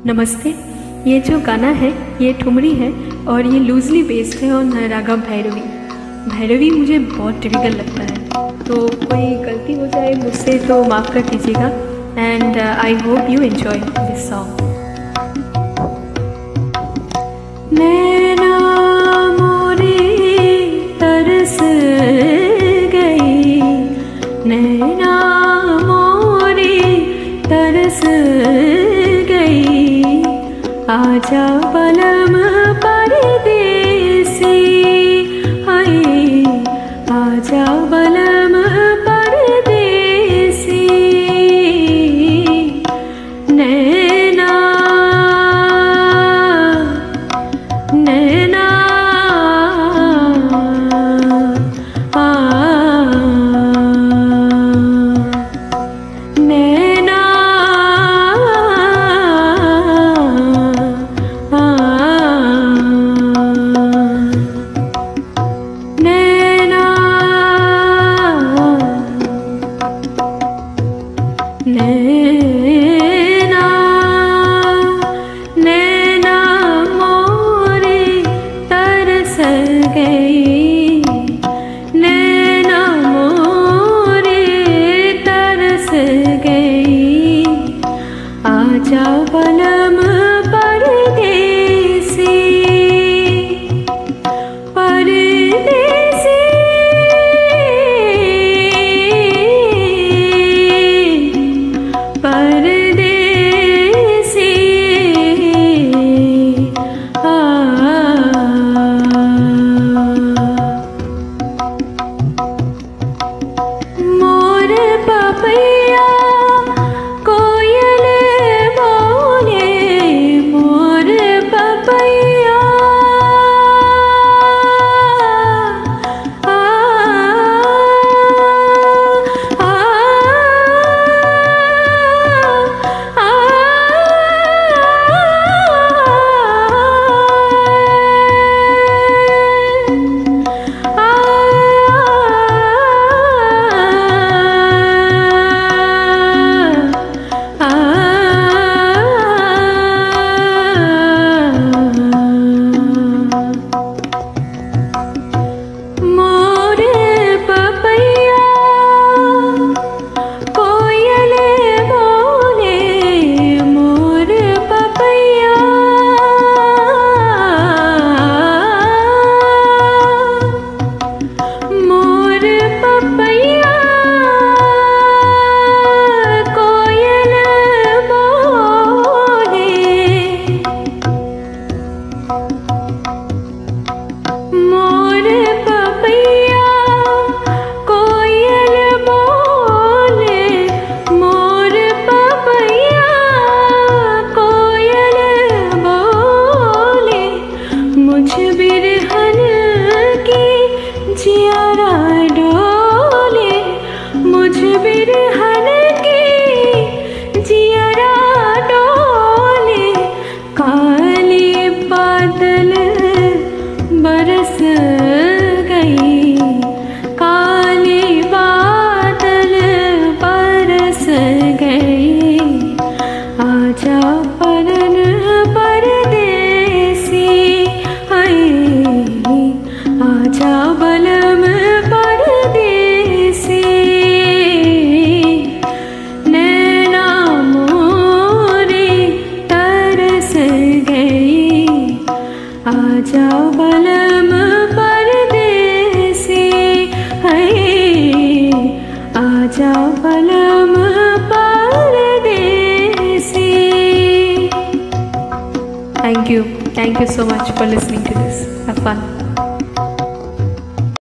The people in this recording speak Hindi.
नमस्ते। ये जो गाना है ये ठुमरी है और ये लूजली बेस्ड है ऑन रागम भैरवी। भैरवी मुझे बहुत टिपिकल लगता है, तो कोई गलती हो जाए मुझसे तो माफ़ कर दीजिएगा। And I hope you enjoy this song. नैना मोरे तरस गई, नैना मोरे तरस गई, आजा बलम परदेसी, हाय आजा बलम परदेसी। नैना नैना नैना नैना नैना मोरे तरस गई, नैना मोरे तरस गई, आजा बलम परदेसी, परदेसी परदेसी। मोर पपैया कोयल बोले, मोर पपैया बरस गई, काली बादल बरस गई, आजा परन परदेसी, हाय आजा बलम परदेसी। नैना मोरे तरस गई, आजा बलम परदेसी, हाय आजा बलम परदेसी। Thank you so much for listening to this. Have fun.